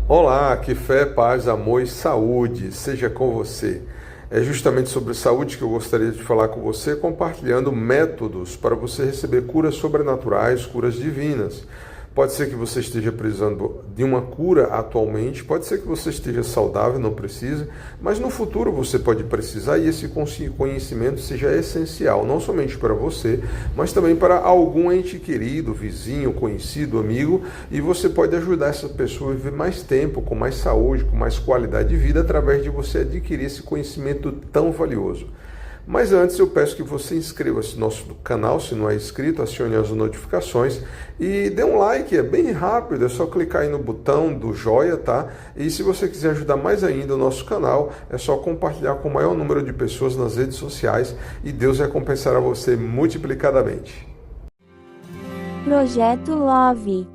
Olá, que fé, paz, amor e saúde seja com você. É justamente sobre saúde que eu gostaria de falar com você, compartilhando métodos para você receber curas sobrenaturais, curas divinas. Pode ser que você esteja precisando de uma cura atualmente, pode ser que você esteja saudável, não precisa, mas no futuro você pode precisar e esse conhecimento seja essencial, não somente para você, mas também para algum ente querido, vizinho, conhecido, amigo, e você pode ajudar essa pessoa a viver mais tempo, com mais saúde, com mais qualidade de vida, através de você adquirir esse conhecimento tão valioso. Mas antes eu peço que você inscreva-se no nosso canal, se não é inscrito, acione as notificações e dê um like, é bem rápido, é só clicar aí no botão do joia, tá? E se você quiser ajudar mais ainda o nosso canal, é só compartilhar com o maior número de pessoas nas redes sociais e Deus recompensará você multiplicadamente. Projeto Love.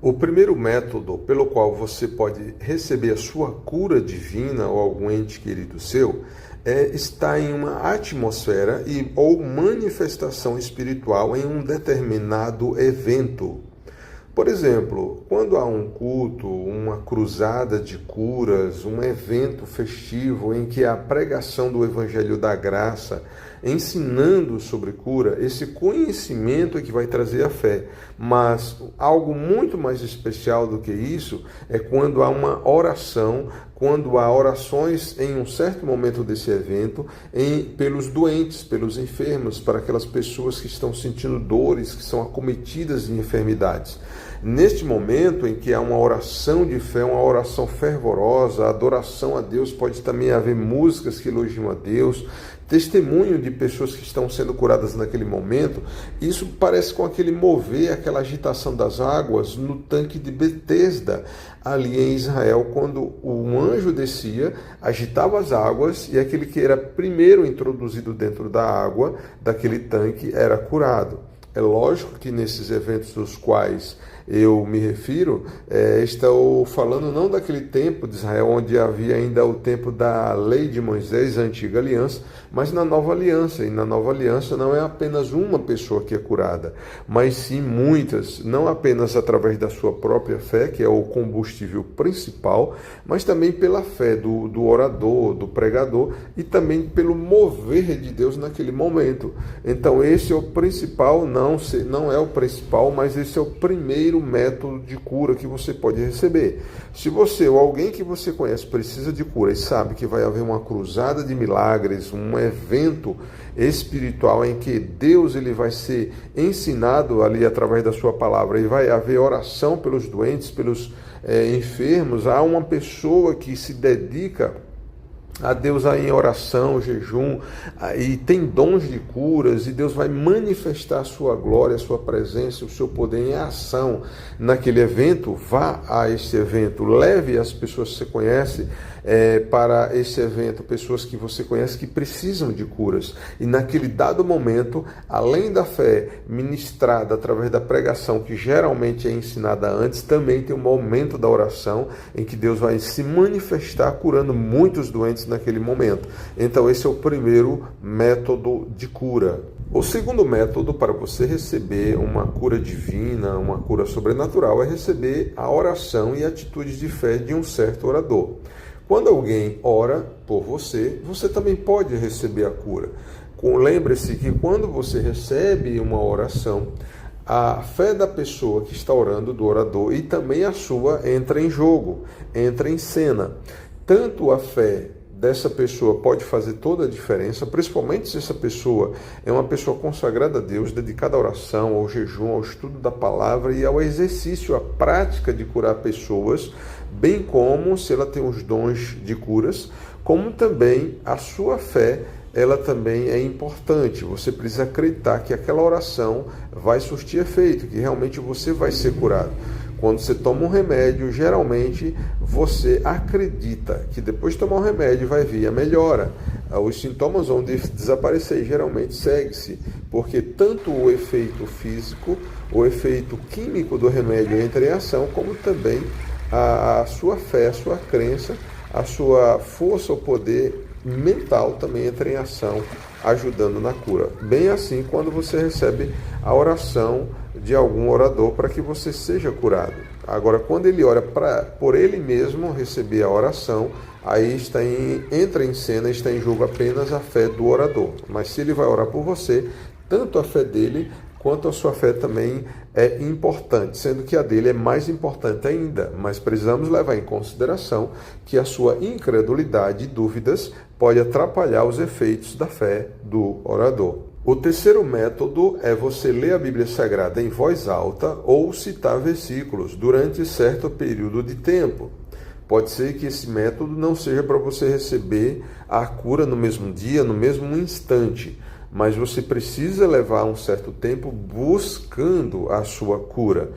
O primeiro método pelo qual você pode receber a sua cura divina ou algum ente querido seu é estar em uma atmosfera ou manifestação espiritual em um determinado evento. Por exemplo, quando há um culto, uma cruzada de curas, um evento festivo em que a pregação do Evangelho da Graça, ensinando sobre cura, esse conhecimento é que vai trazer a fé. Mas algo muito mais especial do que isso é quando há uma oração, quando há orações em um certo momento desse evento, pelos doentes, pelos enfermos, para aquelas pessoas que estão sentindo dores, que são acometidas de enfermidades. Neste momento em que há uma oração de fé, uma oração fervorosa, adoração a Deus, pode também haver músicas que elogiam a Deus, testemunho de pessoas que estão sendo curadas naquele momento. Isso parece com aquele mover, aquela agitação das águas no tanque de Betesda, ali em Israel, quando um anjo descia, agitava as águas e aquele que era primeiro introduzido dentro da água, daquele tanque, era curado. É lógico que nesses eventos dos quais eu me refiro, estou falando não daquele tempo de Israel, onde havia ainda o tempo da lei de Moisés, a antiga aliança, mas na nova aliança. E na nova aliança não é apenas uma pessoa que é curada, mas sim muitas, não apenas através da sua própria fé, que é o combustível principal, mas também pela fé do orador, do pregador, e também pelo mover de Deus naquele momento. Então esse é o principal, não é o principal, mas esse é o primeiro método de cura que você pode receber. Se você ou alguém que você conhece precisa de cura e sabe que vai haver uma cruzada de milagres, um evento espiritual em que Deus ele vai ser ensinado ali através da sua palavra e vai haver oração pelos doentes, pelos enfermos, há uma pessoa que se dedica a Deus aí em oração, jejum, e tem dons de curas, e Deus vai manifestar a sua glória, a sua presença, o seu poder em ação naquele evento. Vá a esse evento, leve as pessoas que você conhece para esse evento, pessoas que você conhece que precisam de curas. E naquele dado momento, além da fé ministrada através da pregação, que geralmente é ensinada antes, também tem um momento da oração em que Deus vai se manifestar curando muitos doentes naquele momento. Então esse é o primeiro método de cura. O segundo método para você receber uma cura divina, uma cura sobrenatural, é receber a oração e atitudes de fé de um certo orador. Quando alguém ora por você, você também pode receber a cura. Lembre-se que quando você recebe uma oração, a fé da pessoa que está orando, do orador, e também a sua entra em jogo, entra em cena. Tanto a fé dessa pessoa pode fazer toda a diferença, principalmente se essa pessoa é uma pessoa consagrada a Deus, dedicada à oração, ao jejum, ao estudo da palavra e ao exercício, à prática de curar pessoas, bem como se ela tem os dons de curas, como também a sua fé, ela também é importante. Você precisa acreditar que aquela oração vai surtir efeito, que realmente você vai ser curado. Quando você toma um remédio, geralmente você acredita que depois de tomar o remédio vai vir a melhora. Os sintomas vão desaparecer e geralmente segue-se, porque tanto o efeito físico, o efeito químico do remédio entra em ação, como também a sua fé, a sua crença, a sua força, o poder mental também entra em ação, ajudando na cura. Bem assim, quando você recebe a oração de algum orador para que você seja curado. Agora, quando ele ora por ele mesmo receber a oração, aí entra em cena, está em jogo apenas a fé do orador. Mas se ele vai orar por você, tanto a fé dele quanto a sua fé também é importante, sendo que a dele é mais importante ainda. Mas precisamos levar em consideração que a sua incredulidade e dúvidas pode atrapalhar os efeitos da fé do orador. O terceiro método é você ler a Bíblia Sagrada em voz alta ou citar versículos durante certo período de tempo. Pode ser que esse método não seja para você receber a cura no mesmo dia, no mesmo instante, mas você precisa levar um certo tempo buscando a sua cura.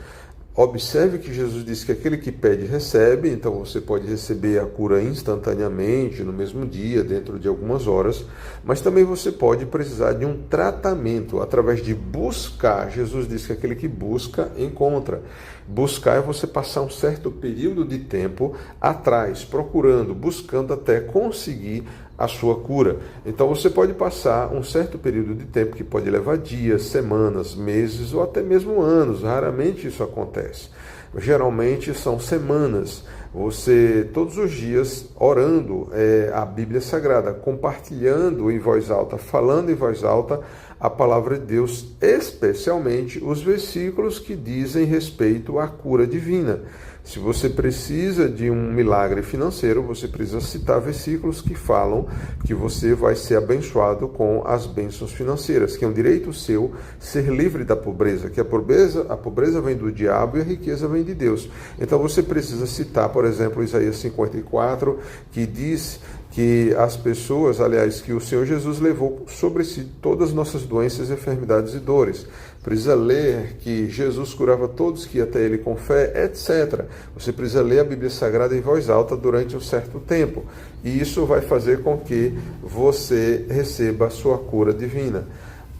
Observe que Jesus disse que aquele que pede recebe, então você pode receber a cura instantaneamente, no mesmo dia, dentro de algumas horas, mas também você pode precisar de um tratamento através de buscar. Jesus disse que aquele que busca, encontra. Buscar é você passar um certo período de tempo atrás, procurando, buscando até conseguir a sua cura. Então você pode passar um certo período de tempo que pode levar dias, semanas, meses ou até mesmo anos. Raramente isso acontece. Geralmente são semanas. Você todos os dias orando a Bíblia Sagrada, compartilhando em voz alta, falando em voz alta a palavra de Deus, especialmente os versículos que dizem respeito à cura divina. Se você precisa de um milagre financeiro, você precisa citar versículos que falam que você vai ser abençoado com as bênçãos financeiras, que é um direito seu ser livre da pobreza, que a pobreza vem do diabo e a riqueza vem de Deus. Então você precisa citar, por exemplo, Isaías 54, que diz que as pessoas, aliás, que o Senhor Jesus levou sobre si todas as nossas doenças, enfermidades e dores. Precisa ler que Jesus curava todos que iam até ele com fé, etc. Você precisa ler a Bíblia Sagrada em voz alta durante um certo tempo. E isso vai fazer com que você receba a sua cura divina.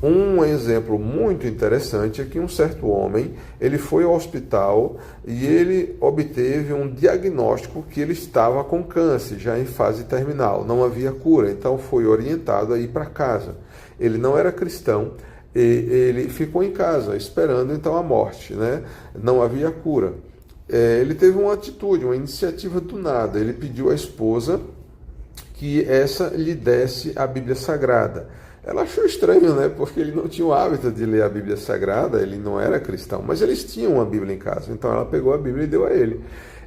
Um exemplo muito interessante é que um certo homem, ele foi ao hospital e ele obteve um diagnóstico que ele estava com câncer, já em fase terminal, não havia cura, então foi orientado a ir para casa. Ele não era cristão, e ele ficou em casa, esperando então a morte, né? Não havia cura. Ele teve uma atitude, uma iniciativa do nada, ele pediu à esposa que essa lhe desse a Bíblia Sagrada. Ela achou estranho, né? Porque ele não tinha o hábito de ler a Bíblia Sagrada, ele não era cristão, mas eles tinham uma Bíblia em casa, então ela pegou a Bíblia e deu a ele.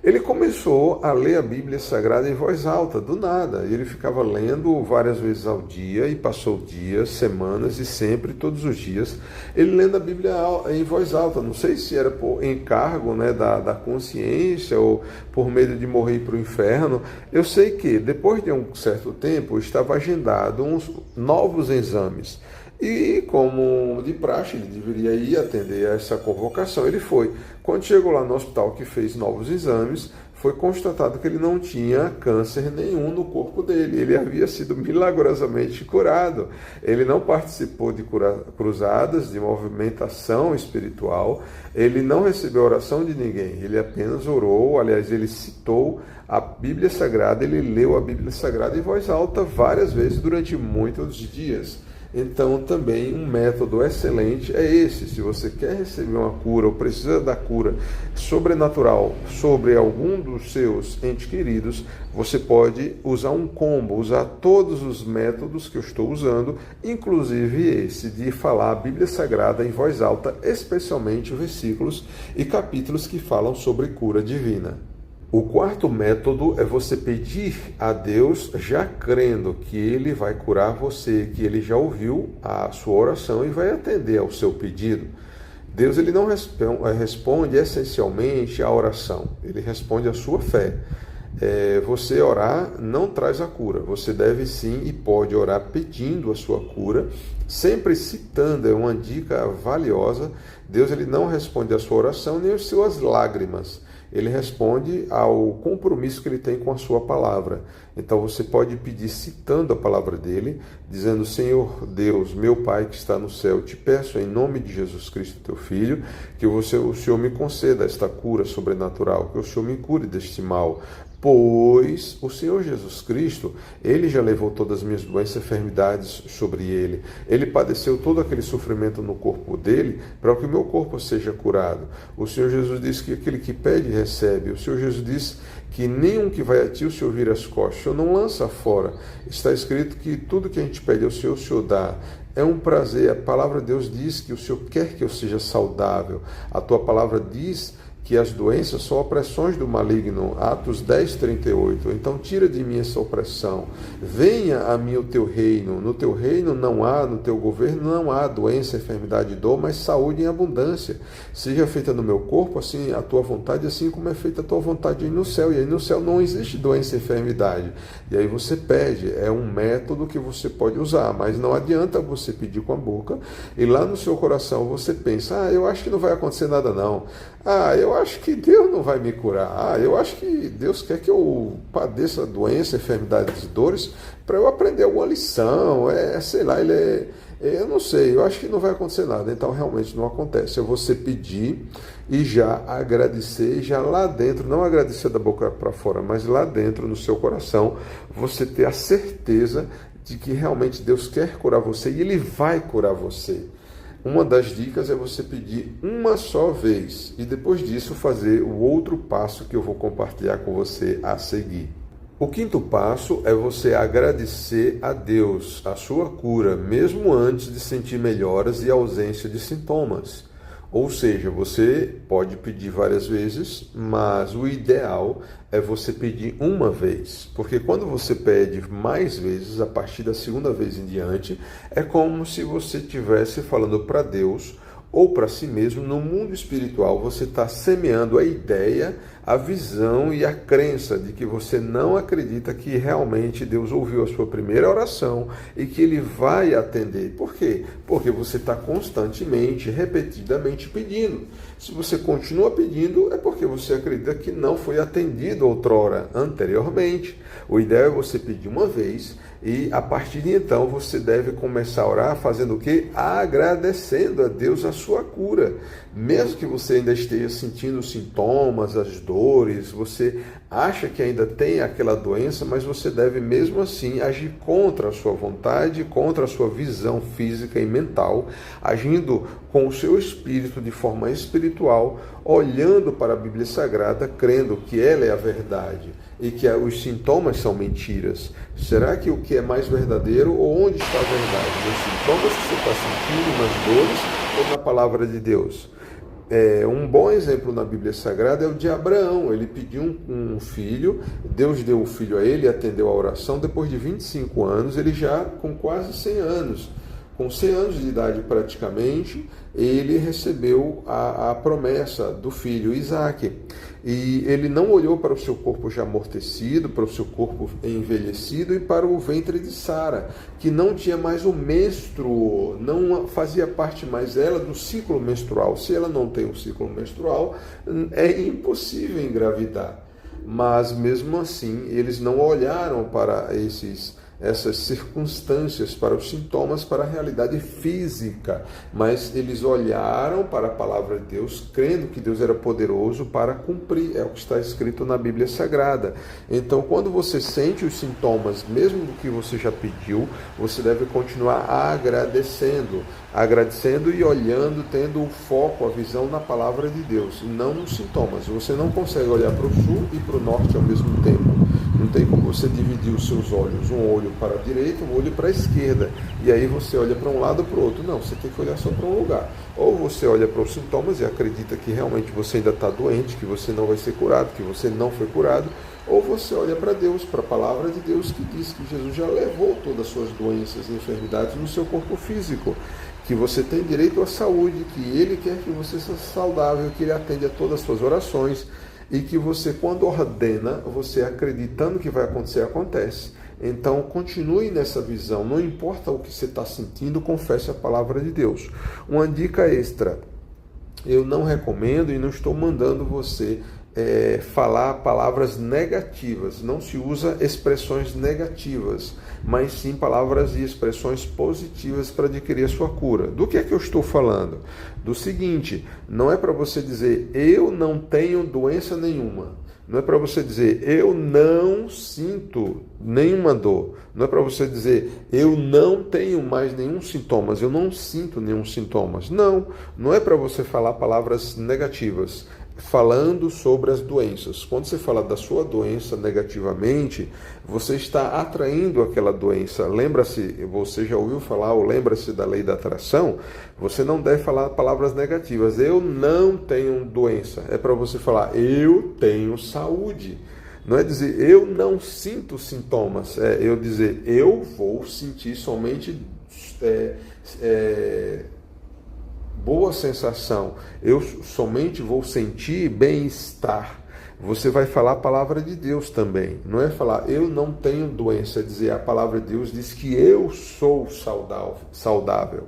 Ele começou a ler a Bíblia Sagrada em voz alta, do nada. Ele ficava lendo várias vezes ao dia e passou dias, semanas e sempre, todos os dias, ele lendo a Bíblia em voz alta. Não sei se era por encargo, né, da consciência ou por medo de morrer para o inferno. Eu sei que depois de um certo tempo estava agendado uns novos exames. E como de praxe, ele deveria ir atender a essa convocação, ele foi. Quando chegou lá no hospital que fez novos exames, foi constatado que ele não tinha câncer nenhum no corpo dele. Ele havia sido milagrosamente curado. Ele não participou de cruzadas, de movimentação espiritual. Ele não recebeu a oração de ninguém. Ele apenas orou, aliás, ele citou a Bíblia Sagrada, ele leu a Bíblia Sagrada em voz alta várias vezes durante muitos dias. Então, também um método excelente é esse. Se você quer receber uma cura ou precisa da cura sobrenatural sobre algum dos seus entes queridos, você pode usar um combo, usar todos os métodos que eu estou usando, inclusive esse de falar a Bíblia Sagrada em voz alta, especialmente versículos e capítulos que falam sobre cura divina. O quarto método é você pedir a Deus já crendo que Ele vai curar você, que Ele já ouviu a sua oração e vai atender ao seu pedido. Deus ele não responde essencialmente à oração, Ele responde à sua fé. Você orar não traz a cura, você deve sim e pode orar pedindo a sua cura, sempre citando, é uma dica valiosa. Deus ele não responde à sua oração nem às suas lágrimas. Ele responde ao compromisso que ele tem com a sua palavra. Então você pode pedir citando a palavra dele, dizendo: Senhor Deus, meu Pai que está no céu, te peço em nome de Jesus Cristo, teu Filho, que o Senhor me conceda esta cura sobrenatural, que o Senhor me cure deste mal. Pois o Senhor Jesus Cristo, Ele já levou todas as minhas doenças e enfermidades sobre Ele. Ele padeceu todo aquele sofrimento no corpo dele para que o meu corpo seja curado. O Senhor Jesus disse que aquele que pede, recebe. O Senhor Jesus disse que nenhum que vai a ti o Senhor vira as costas, o Senhor não lança fora. Está escrito que tudo que a gente pede ao Senhor, o Senhor dá. É um prazer. A palavra de Deus diz que o Senhor quer que eu seja saudável. A tua palavra diz que as doenças são opressões do maligno, Atos 10:38. Então tira de mim essa opressão, venha a mim o teu reino, no teu reino não há, no teu governo não há doença, enfermidade e dor, mas saúde em abundância, seja feita no meu corpo, assim a tua vontade, assim como é feita a tua vontade aí no céu, e aí no céu não existe doença e enfermidade, e aí você pede, é um método que você pode usar, mas não adianta você pedir com a boca, e lá no seu coração você pensa, eu acho que não vai acontecer nada não, eu acho que Deus não vai me curar. Eu acho que Deus quer que eu padeça doença, enfermidades e dores para eu aprender alguma lição. Sei lá, eu não sei, eu acho que não vai acontecer nada. Então realmente não acontece. É você pedir e já agradecer, já lá dentro, não agradecer da boca para fora, mas lá dentro, no seu coração, você ter a certeza de que realmente Deus quer curar você e Ele vai curar você. Uma das dicas é você pedir uma só vez e depois disso fazer o outro passo que eu vou compartilhar com você a seguir. O quinto passo é você agradecer a Deus a sua cura, mesmo antes de sentir melhoras e ausência de sintomas. Ou seja, você pode pedir várias vezes, mas o ideal é você pedir uma vez. Porque quando você pede mais vezes, a partir da segunda vez em diante, é como se você estivesse falando para Deus ou para si mesmo. No mundo espiritual, você está semeando a ideia, a visão e a crença de que você não acredita que realmente Deus ouviu a sua primeira oração e que Ele vai atender. Por quê? Porque você está constantemente, repetidamente pedindo. Se você continua pedindo, é porque você acredita que não foi atendido outrora, anteriormente. O ideal é você pedir uma vez e a partir de então você deve começar a orar fazendo o quê? Agradecendo a Deus a sua cura. Mesmo que você ainda esteja sentindo os sintomas, as dores, você acha que ainda tem aquela doença, mas você deve mesmo assim agir contra a sua vontade, contra a sua visão física e mental, agindo com o seu espírito de forma espiritual, olhando para a Bíblia Sagrada, crendo que ela é a verdade e que os sintomas são mentiras. Será que o que é mais verdadeiro ou onde está a verdade? Nos sintomas que você está sentindo, nas dores ou na palavra de Deus? Um bom exemplo na Bíblia Sagrada é o de Abraão. Ele pediu um filho, Deus deu o filho a ele, atendeu a oração. Depois de 25 anos, ele já com quase 100 anos, com 100 anos de idade praticamente, ele recebeu a promessa do filho Isaque. E ele não olhou para o seu corpo já amortecido, para o seu corpo envelhecido e para o ventre de Sara, que não tinha mais o menstruo, não fazia parte mais ela do ciclo menstrual. Se ela não tem um ciclo menstrual, é impossível engravidar. Mas mesmo assim, eles não olharam para essas circunstâncias, para os sintomas, para a realidade física, mas eles olharam para a palavra de Deus, crendo que Deus era poderoso para cumprir, é o que está escrito na Bíblia Sagrada. Então, quando você sente os sintomas, mesmo do que você já pediu, você deve continuar agradecendo e olhando, tendo o foco, a visão na palavra de Deus, não nos sintomas. Você não consegue olhar para o sul e para o norte ao mesmo tempo. Não tem como você dividir os seus olhos, um olho para a direita, um olho para a esquerda, e aí você olha para um lado ou para o outro. Não, você tem que olhar só para um lugar. Ou você olha para os sintomas e acredita que realmente você ainda está doente, que você não vai ser curado, que você não foi curado, ou você olha para Deus, para a palavra de Deus que diz que Jesus já levou todas as suas doenças e enfermidades no seu corpo físico, que você tem direito à saúde, que Ele quer que você seja saudável, que Ele atende a todas as suas orações, e que você, quando ordena, você acreditando que vai acontecer, acontece. Então, continue nessa visão. Não importa o que você está sentindo, confesse a palavra de Deus. Uma dica extra. Eu não recomendo e não estou mandando você falar palavras negativas. Não se usa expressões negativas, mas sim palavras e expressões positivas para adquirir a sua cura. Do que é que eu estou falando? Do seguinte, não é para você dizer, eu não tenho doença nenhuma. Não é para você dizer, eu não sinto nenhuma dor. Não é para você dizer, eu não tenho mais nenhum sintoma, eu não sinto nenhum sintomas. Não, não é para você falar palavras negativas. Falando sobre as doenças. Quando você fala da sua doença negativamente, você está atraindo aquela doença. Lembra-se, você já ouviu falar ou lembra-se da lei da atração? Você não deve falar palavras negativas. Eu não tenho doença. É para você falar, eu tenho saúde. Não é dizer, eu não sinto sintomas. É eu dizer, eu vou sentir somente boa sensação, eu somente vou sentir bem-estar. Você vai falar a palavra de Deus também. Não é falar, eu não tenho doença, é dizer, a palavra de Deus diz que eu sou saudável.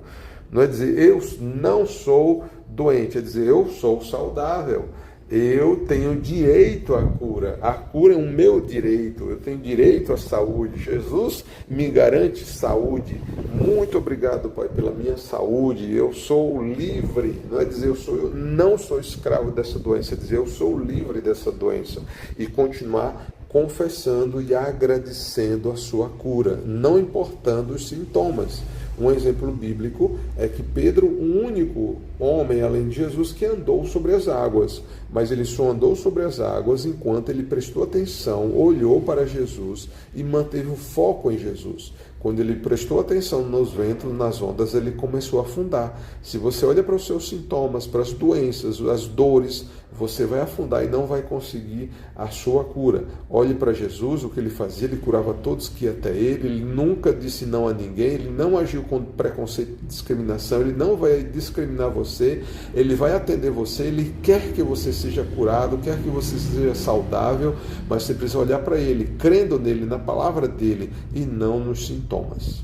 Não é dizer, eu não sou doente, é dizer, eu sou saudável. Eu tenho direito à cura. A cura é um meu direito. Eu tenho direito à saúde. Jesus me garante saúde. Muito obrigado, Pai, pela minha saúde. Eu sou livre. Não é dizer eu não sou escravo dessa doença. É dizer eu sou livre dessa doença. E continuar confessando e agradecendo a sua cura, não importando os sintomas. Um exemplo bíblico é que Pedro, o único homem, além de Jesus, que andou sobre as águas, mas ele só andou sobre as águas enquanto ele prestou atenção, olhou para Jesus e manteve o foco em Jesus. Quando ele prestou atenção nos ventos, nas ondas, ele começou a afundar. Se você olha para os seus sintomas, para as doenças, as dores, você vai afundar e não vai conseguir a sua cura. Olhe para Jesus, o que ele fazia, ele curava todos que iam até ele nunca disse não a ninguém, ele não agiu com preconceito e discriminação, ele não vai discriminar você, ele vai atender você, ele quer que você seja curado, quer que você seja saudável, mas você precisa olhar para ele, crendo nele, na palavra dele e não nos sintomas.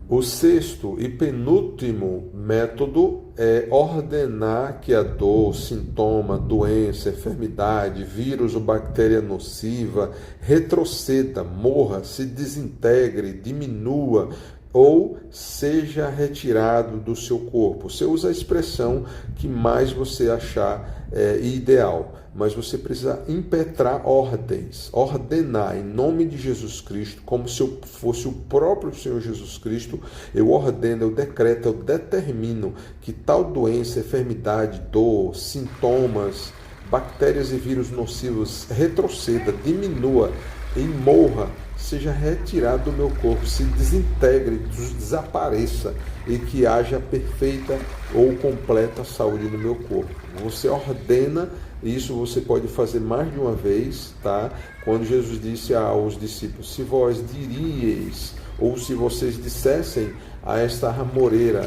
O sexto e penúltimo método é ordenar que a dor, sintoma, doença, enfermidade, vírus ou bactéria nociva retroceda, morra, se desintegre, diminua ou seja retirado do seu corpo. Você usa a expressão que mais você achar ideal, mas você precisa impetrar ordens, ordenar em nome de Jesus Cristo, como se eu fosse o próprio Senhor Jesus Cristo. Eu ordeno, eu decreto, eu determino que tal doença, enfermidade, dor, sintomas, bactérias e vírus nocivos retroceda, diminua e morra, seja retirado do meu corpo, se desintegre, desapareça e que haja perfeita ou completa saúde no meu corpo. Você ordena, isso você pode fazer mais de uma vez, tá? Quando Jesus disse aos discípulos, se vós diríeis, ou se vocês dissessem a esta amoreira,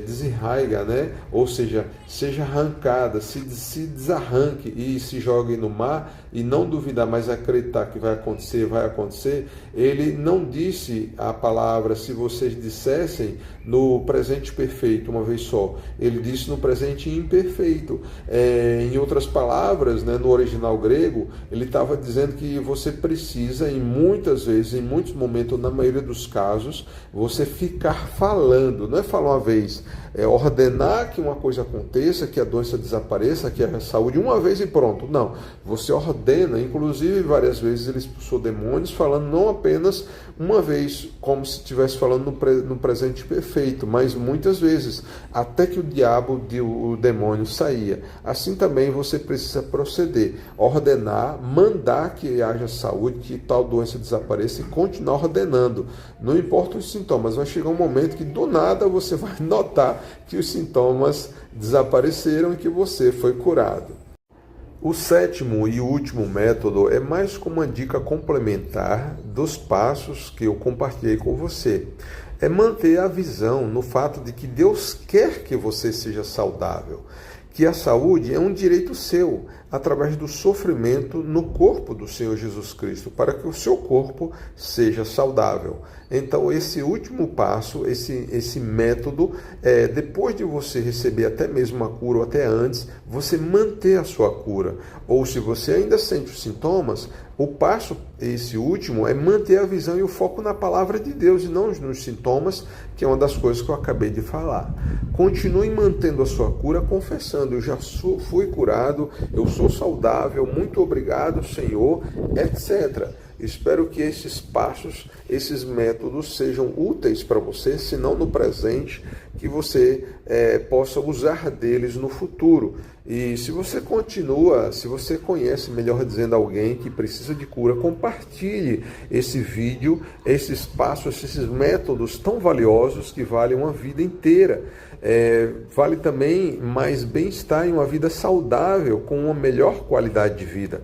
desenraiga, né? Ou seja, seja arrancada, se desarranque e se jogue no mar e não duvidar, mas acreditar que vai acontecer. Ele não disse a palavra se vocês dissessem no presente perfeito uma vez só, ele disse no presente imperfeito. Em outras palavras, né, no original grego, ele estava dizendo que você precisa, em muitas vezes, em muitos momentos, na maioria dos casos, você ficar falando, não é falar uma vez, é ordenar que uma coisa aconteça, que a doença desapareça, que a saúde, uma vez e pronto. Não, você ordena, inclusive várias vezes ele expulsou demônios, falando não apenas uma vez, como se estivesse falando no presente perfeito, mas muitas vezes, até que o demônio saía. Assim também você precisa proceder, ordenar, mandar que haja saúde, que tal doença desapareça e continuar ordenando. Não importa os sintomas, vai chegar um momento que do nada você vai notar que os sintomas desapareceram e que você foi curado. O sétimo e último método é mais como uma dica complementar dos passos que eu compartilhei com você. É manter a visão no fato de que Deus quer que você seja saudável, que a saúde é um direito seu. através do sofrimento no corpo do Senhor Jesus Cristo, para que o seu corpo seja saudável. Então, esse último passo, esse método, depois de você receber até mesmo a cura, ou até antes, você manter a sua cura. Ou se você ainda sente os sintomas, o passo, esse último, é manter a visão e o foco na palavra de Deus e não nos sintomas, que é uma das coisas que eu acabei de falar. Continue mantendo a sua cura, confessando: eu já fui curado, eu sou saudável, muito obrigado, Senhor, etc. Espero que esses passos, esses métodos sejam úteis para você, se não no presente, que você possa usar deles no futuro. E se você conhece, melhor dizendo, alguém que precisa de cura, compartilhe esse vídeo, esses passos, esses métodos tão valiosos que valem uma vida inteira. Vale também mais bem-estar em uma vida saudável, com uma melhor qualidade de vida.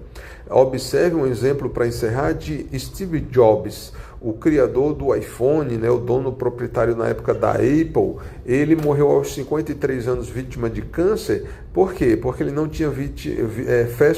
Observe um exemplo para encerrar de Steve Jobs, o criador do iPhone, o dono proprietário na época da Apple. Ele morreu aos 53 anos vítima de câncer. Por quê? Porque ele não tinha fé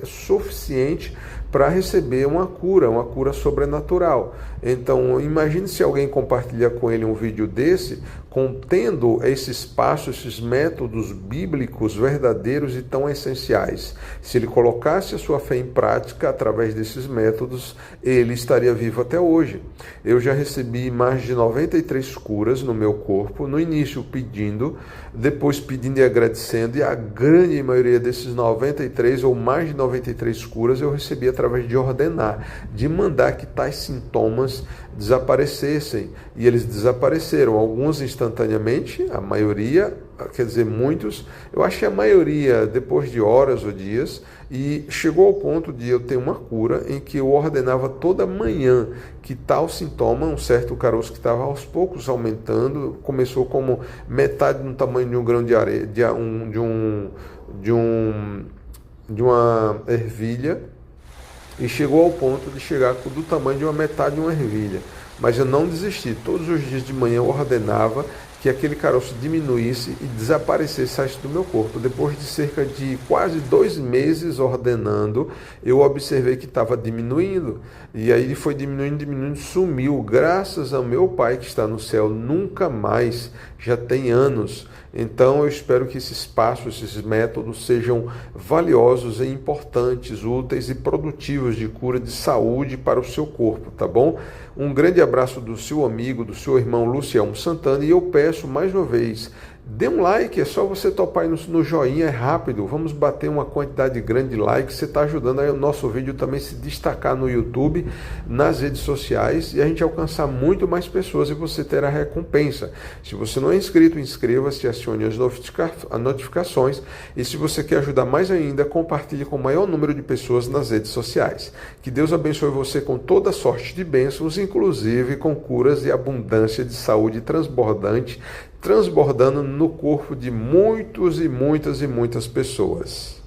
suficiente para receber uma cura sobrenatural. Então, imagine se alguém compartilha com ele um vídeo desse, contendo esses passos, esses métodos bíblicos verdadeiros e tão essenciais. Se ele colocasse a sua fé em prática através desses métodos, ele estaria vivo até hoje. Eu já recebi mais de 93 curas no meu corpo, no início pedindo, depois pedindo e agradecendo, e a grande maioria desses 93 ou mais de 93 curas eu recebi através de ordenar, de mandar que tais sintomas desaparecessem, e eles desapareceram, alguns instantaneamente, a maioria, quer dizer, muitos, eu acho que a maioria depois de horas ou dias, e chegou ao ponto de eu ter uma cura em que eu ordenava toda manhã que tal sintoma, um certo caroço que estava aos poucos aumentando, começou como metade do tamanho de um grão de areia, de uma ervilha, e chegou ao ponto de chegar do tamanho de uma metade de uma ervilha. Mas eu não desisti. Todos os dias de manhã eu ordenava que aquele caroço diminuísse e desaparecesse do meu corpo. Depois de cerca de quase 2 meses ordenando, eu observei que estava diminuindo. E aí ele foi diminuindo, sumiu. Graças ao meu Pai que está no céu, nunca mais, já tem anos. Então eu espero que esses passos, esses métodos sejam valiosos e importantes, úteis e produtivos de cura de saúde para o seu corpo, tá bom? Um grande abraço do seu amigo, do seu irmão Luciano Santana, e eu peço mais uma vez, dê um like, é só você topar aí no joinha, é rápido, vamos bater uma quantidade grande de likes, você está ajudando aí o nosso vídeo também se destacar no YouTube, nas redes sociais, e a gente alcançar muito mais pessoas e você terá recompensa. Se você não é inscrito, inscreva-se, acione as notificações, e se você quer ajudar mais ainda, compartilhe com o maior número de pessoas nas redes sociais. Que Deus abençoe você com toda sorte de bênçãos, inclusive com curas e abundância de saúde transbordando no corpo de muitos e muitas pessoas.